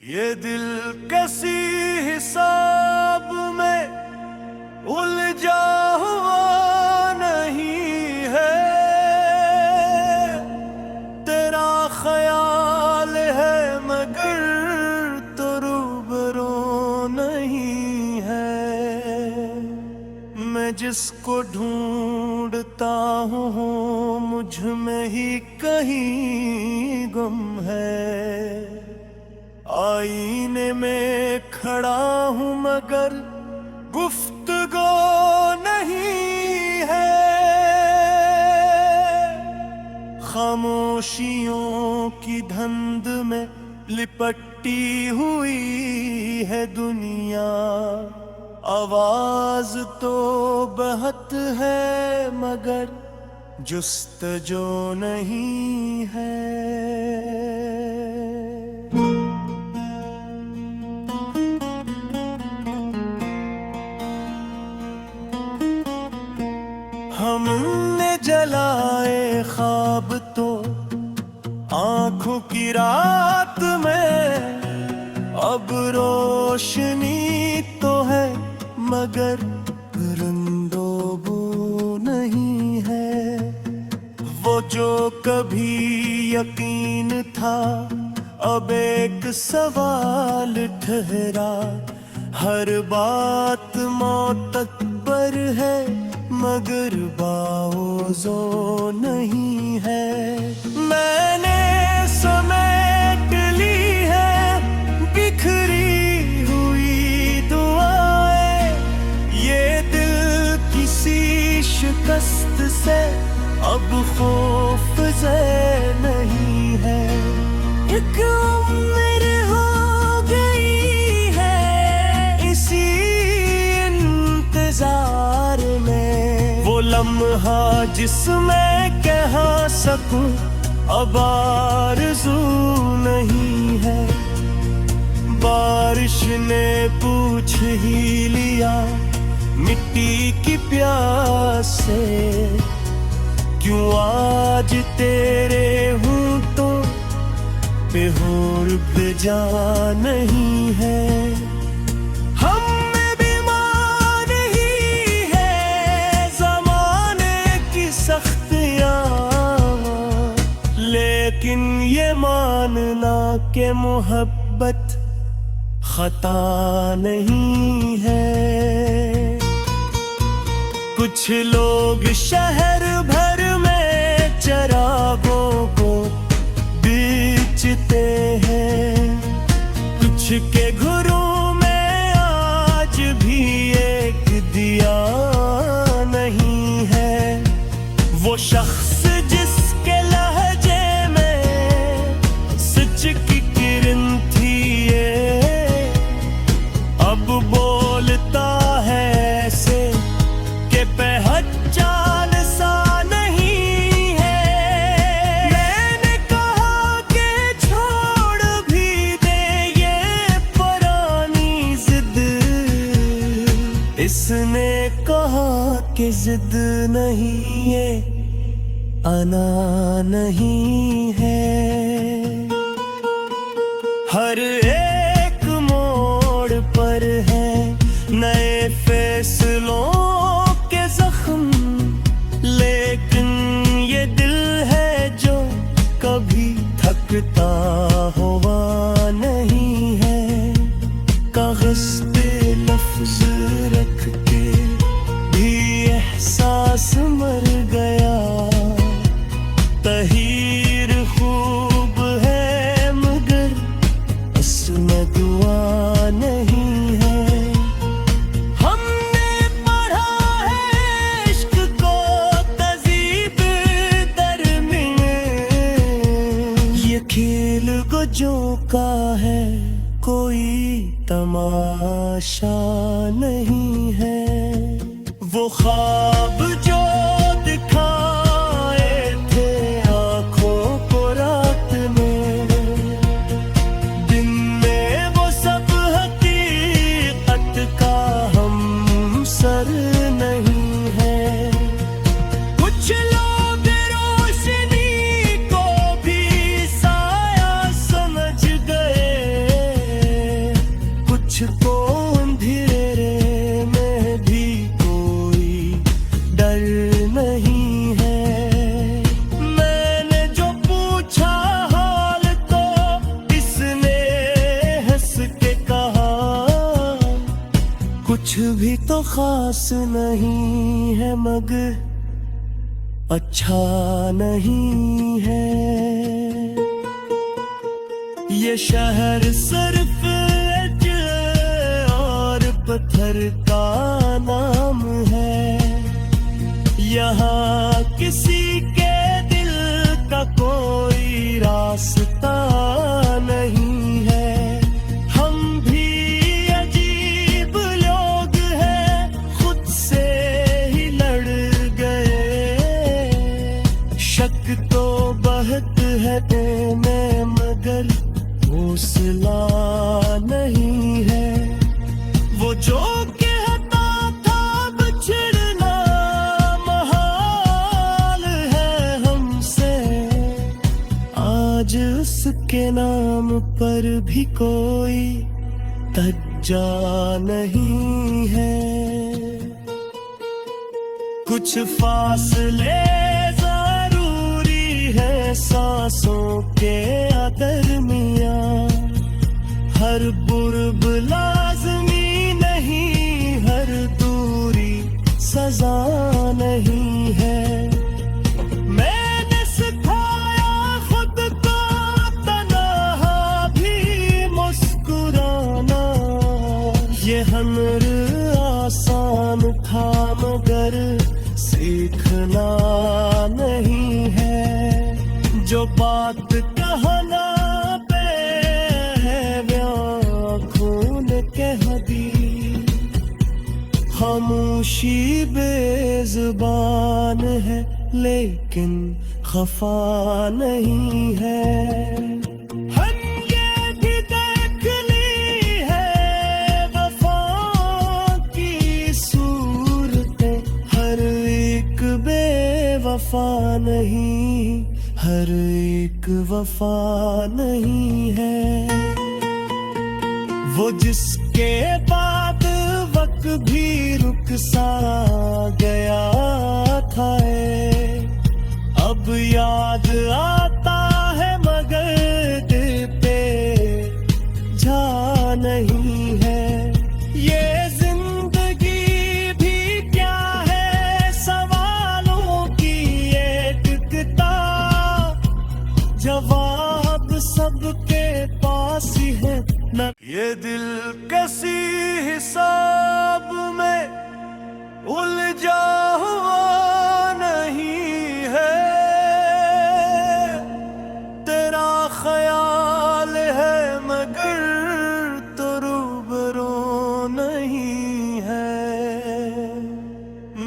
ये दिल किसी हिसाब में उलझा हुआ नहीं है। तेरा ख्याल है मगर तो रूबरू नहीं है। मैं जिसको ढूंढता हूँ मुझ में ही कहीं गुम है। आईने में खड़ा हूँ मगर गुफ्तगू नहीं है। खामोशियों की धुंध में लिपटी हुई है दुनिया। आवाज तो बहुत है मगर जुस्तजू नहीं है। हमने जलाए ख्वाब तो आंखों की रात में। अब रोशनी तो है मगर रंगोबू नहीं है। वो जो कभी यकीन था अब एक सवाल ठहरा। हर बात मोतबर है मगर बावज़ो नहीं है। मैंने समेट ली है बिखरी हुई दुआएं। ये दिल किसी शिकस्त से अब खौफज़े नहीं है। एक उम्र हो गई है इसी इंतजार में। वो लम्हा जिसमें कह सकूं अब आरज़ू नहीं है। बारिश ने पूछ ही लिया मिट्टी की प्यास से। क्यों आज तेरे हूँ तो बेहोर बेजा नहीं है। हम में बीमार ही है ज़माने की सख्तियाँ। लेकिन ये मानना कि मोहब्बत खता नहीं है। कुछ लोग शहर भर में चरागों को बेचते हैं। कुछ के घरों में आज भी एक दिया नहीं है। वो शख्स जिसके लहजे में सच की किरण थी ये अब बोलता है ऐसे के पहचान सा नहीं है। मैंने कहा कि छोड़ भी दे ये पुरानी जिद। इसने कहा कि जिद नहीं ये अना नहीं है। हर एक मोड़ पर है नए फैसलों के जख्म। लेकिन ये दिल है जो कभी थकता हुआ नहीं है। कागज पे लफ्ज रख के भी एहसास मर गया। तहीर खूब है मगर उसमें दुआ नहीं है। हमने पढ़ा है इश्क को तज़ीब दरमियां। ये खेल गुजों का है कोई तमाशा नहीं है। वो ख्वाब जो दिखाए थे आँखों को रात में। दिन में वो सब हकीकत का हम सर नहीं है। कुछ लोग रोशनी को भी साया समझ गए। मुझको अंधेरे में भी कोई डर नहीं है। मैंने जो पूछा हाल तो इसने हंस के कहा, कुछ भी तो खास नहीं है मगर अच्छा नहीं है। ये शहर सिर्फ और पत्थर का नाम है। यहाँ किसी के दिल का कोई रास्ता नहीं है। हम भी अजीब लोग हैं, खुद से ही लड़ गए। शक तो बहुत है में मगर हौसला नहीं है। वो जो कहता था बिछड़ना महाल है हमसे, आज उसके नाम पर भी कोई तज्जा नहीं है। कुछ फासले जरूरी है सांसों के दरमियां, हर बुर्ब लाज़मी नहीं, हर दूरी सजा नहीं है। मैंने सिखाया खुद को तन्हा भी मुस्कुराना, ये हुनर आसान था मगर सीखना नहीं है। जो बात कहना पे है व्याखून कह दी, खामोशी बेज़ुबान है लेकिन खफा नहीं है। हम ये भी देख ली है वफा की सूरतें, हर एक बेवफा नहीं, हर एक वफा नहीं है। वो जिसके बाद वक्त भी रुक सा गया था, अब याद आता है मगर दिल पे जा नहीं है। ये जिंदगी भी क्या है सवालों की एक किताब, जवाब सबके पास ही है न। ये दिल किसी हिसाब में उलझा हुआ नहीं है, तेरा ख्याल है मगर तो रूबरू नहीं है।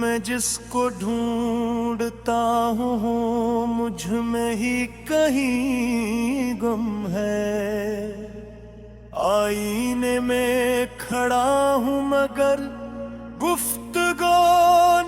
मैं जिसको ढूंढता हूँ मुझ में ही कहीं गुम है। आईने में खड़ा हूँ मगर गुफ्तगू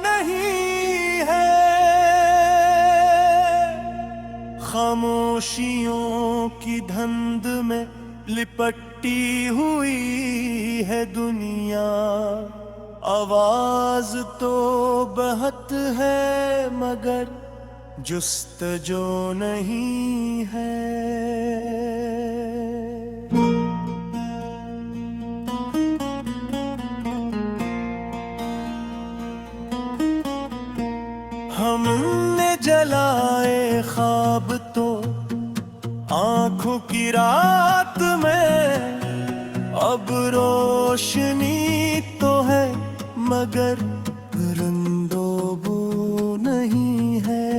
नहीं है। खामोशियों की धुंध में लिपटी हुई है दुनिया, आवाज तो बहुत है मगर जुस्तजू नहीं है। हमने जलाए ख्वाब तो आंखों की रात में, अब रोशनी तो है मगर रंगोबू नहीं है।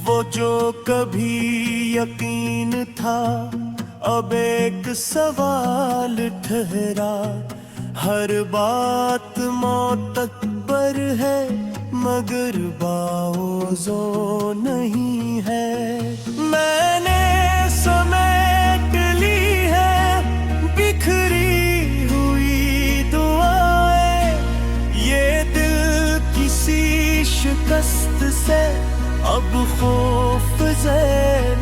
वो जो कभी यकीन था अब एक सवाल ठहरा, हर बात मौत तक पर है मगर बाओज़ो नहीं है। मैंने समेट ली है बिखरी हुई दुआएं, ये दिल किसी शिकस्त से अब खौफ से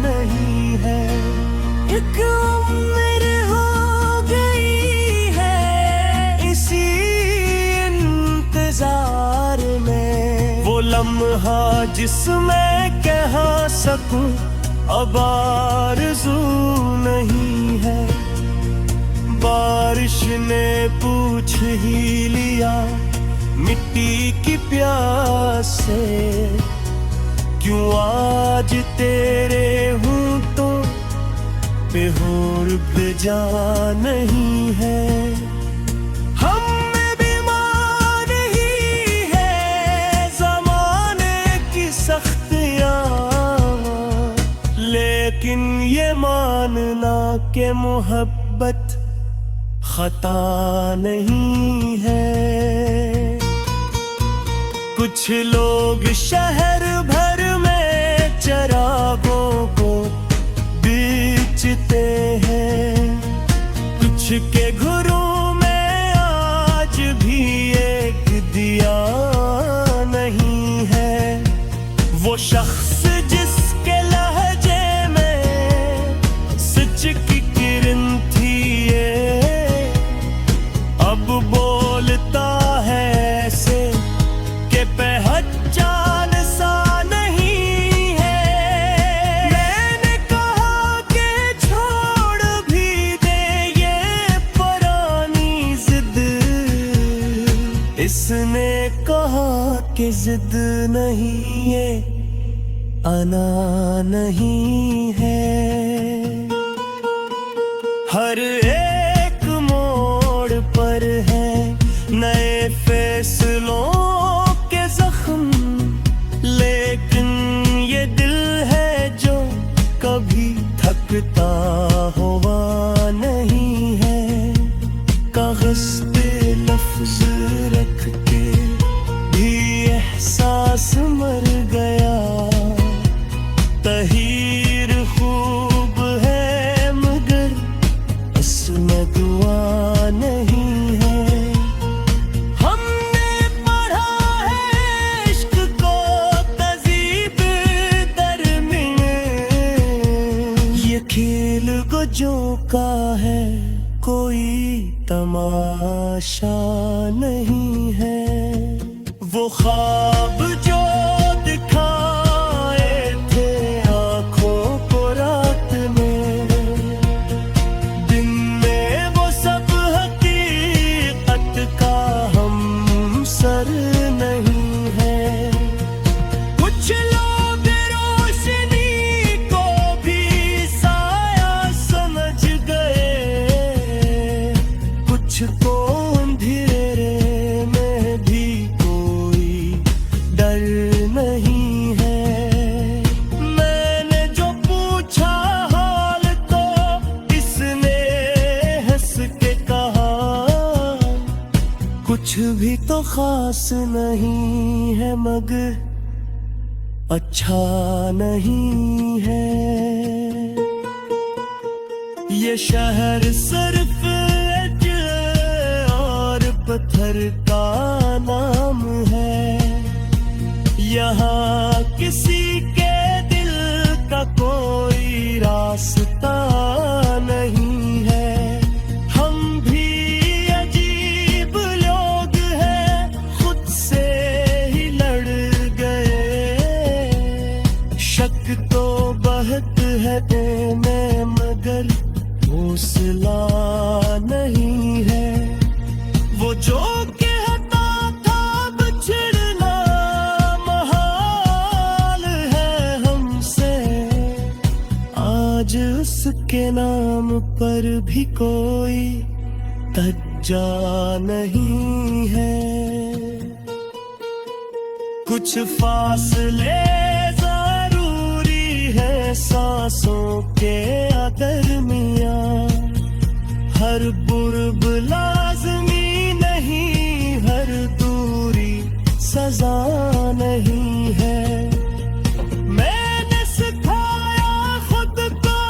नहीं है। एक उम्र हो गई लम्हा जिसमें कह सकूं अब आरज़ू नहीं है। बारिश ने पूछ ही लिया मिट्टी की प्यास से, क्यों आज तेरे होंठों पे होड़ भिजा नहीं है। हम में भी मान ही है ज़माने की सख्तियाँ, लेकिन ये मानना कि मोहब्बत खता नहीं है। कुछ लोग शहर भर में चरागों को बेचते हैं, कुछ के घरों में आज भी एक दिया नहीं है। वो शख्स जिसके लहजे में सच की किरण थी ये, अब बोलता है ऐसे के पहचान सा नहीं है। मैंने कहा कि छोड़ भी दे ये पुरानी जिद, इसने कहा कि जिद नहीं ये आना नहीं है। हर एक मोड़ पर है नए फैसलों के जख्म, लेकिन ये दिल है जो कभी थकता हुआ नहीं है। कागज पे लफ्ज रख के भी एहसास मर गया। तहीर खूब है मगर उसमें दुआ नहीं है। हमने पढ़ा है इश्क को तज़ीब दरमियां, ये खेल गुजों का है कोई तमाशा नहीं है। वो ख्वाब जो दिखाए थे आँखों को रात में, दिन में वो सब हकीकत का हम सर नहीं है। कुछ लोग रोशनी को भी साया समझ गए, कुछ को अंधेरे में भी कोई डर नहीं है। मैंने जो पूछा हाल तो इसने हंस के कहा, कुछ भी तो खास नहीं है मगर अच्छा नहीं है। ये शहर सिर्फ और पत्थर का नाम है, यहाँ किसी के दिल का कोई रास्ता नहीं है। हम भी अजीब लोग हैं, खुद से ही लड़ गए। शक तो बहुत है दिल में मगर हौसला नहीं है। वो जो कहता था बिछड़ना महाल है हमसे, आज उसके नाम पर भी कोई तज्जा नहीं है। कुछ फासले जरूरी है सांसों के दरमियां, हर बुर्ब लाज़मी नहीं, हर दूरी सजा नहीं है। मैंने सिखाया खुद को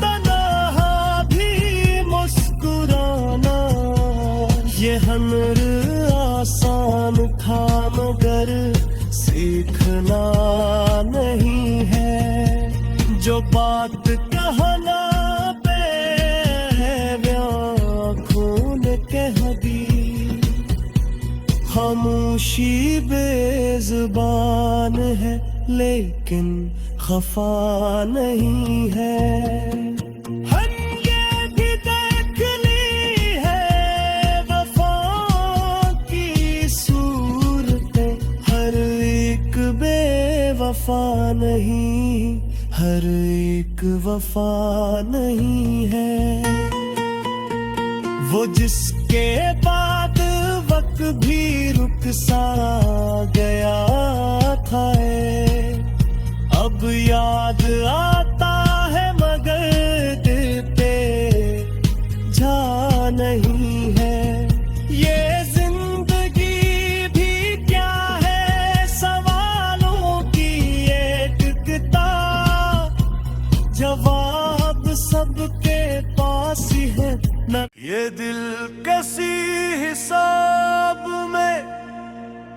तन्हा भी मुस्कुराना, ये हमर आसान था मगर सीखना नहीं है। जो बात कहना पे है खून खामोशी बेज़ुबान है लेकिन खफा नहीं है। ये भी देख ली है वफा की सूरतें, हर एक बेवफा नहीं, हर एक वफा नहीं है। वो जिसके बाद वक्त भी रुक सा गया था, अब याद आता है मगर दिल पे जा नहीं है। ये जिंदगी भी क्या है सवालों की एक किताब, जवाब सबके पास ही है न। ये दिल किसी हिसाब में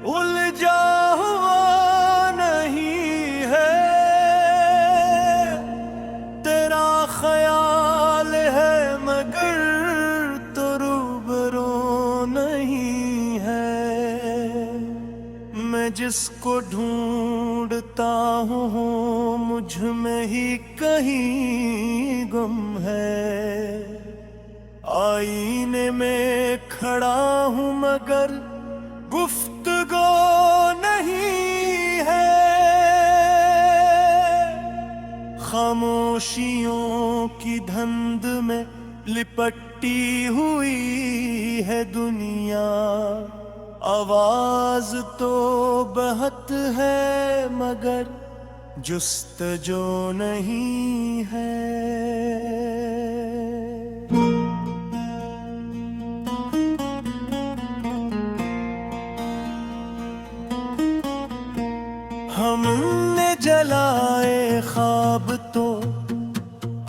उलझा हुआ नहीं है, तेरा ख्याल है मगर तो रूबरू नहीं है। मैं जिसको ढूंढता हूँ मुझ में ही कहीं गुम है। आईने में खड़ा हूँ मगर गुफ्तगू नहीं है। खामोशियों की धुंध में लिपटी हुई है दुनिया, आवाज तो बहुत है मगर जुस्तजू नहीं है। हमने जलाए ख्वाब तो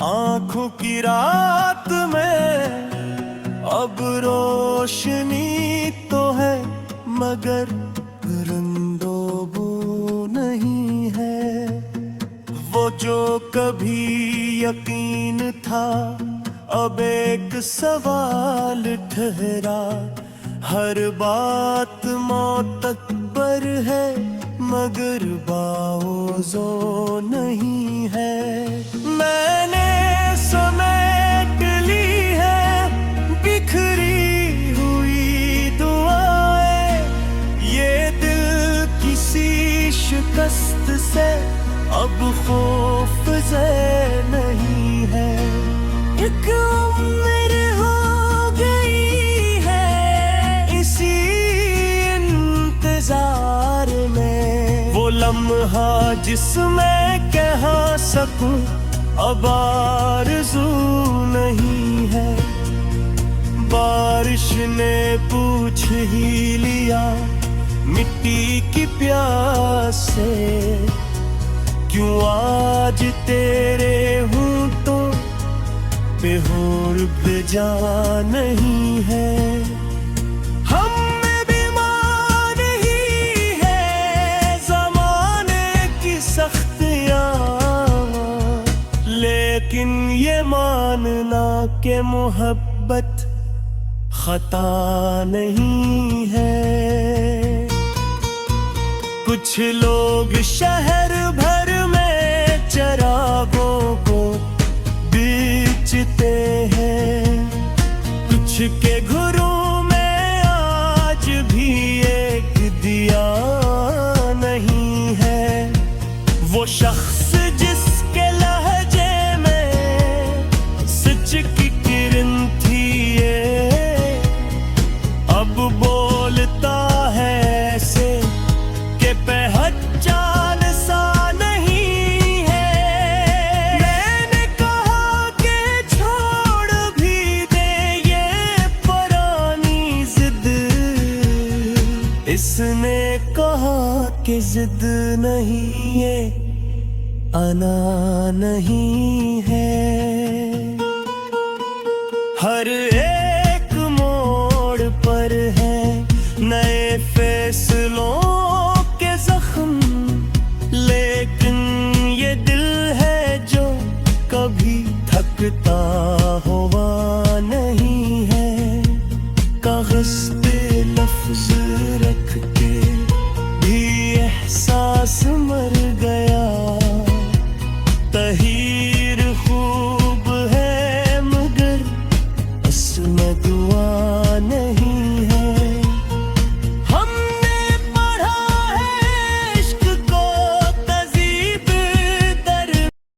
आंखों की रात में, अब रोशनी तो है मगर रंगोबू नहीं है। वो जो कभी यकीन था अब एक सवाल ठहरा, हर बात मोतबर है मगर बावज़ो नहीं है। मैंने समेट ली है बिखरी हुई दुआएं, ये दिल किसी शिकस्त से अब खौफ़ज़े नहीं है। एक उम्र हो गई है इसी इंतजार में, वो लम्हा जिसमें कह सकूं अब आरज़ू नहीं है। बारिश ने पूछ ही लिया मिट्टी की प्यास से, क्यों आज तेरे होंठों पे होड़ भिजा नहीं है। हम में बीमार ही है ज़माने की सख्तियाँ, लेकिन ये मानना कि मोहब्बत खता नहीं है। कुछ लोग शहर भर में चरागों को बेचते हैं, कुछ के घरों में आज भी एक दिया नहीं है। वो शख्स जिसके लहजे में सच की किरण थी, ये अब बोलता है ऐसे के पहचान सा नहीं है। मैंने कहा कि छोड़ भी दे ये पुरानी जिद, इसने कहा कि जिद नहीं ये आना नहीं है। हर एक मोड़ पर है नए फैसलों के जख्म, लेकिन ये दिल है जो कभी थकता हुआ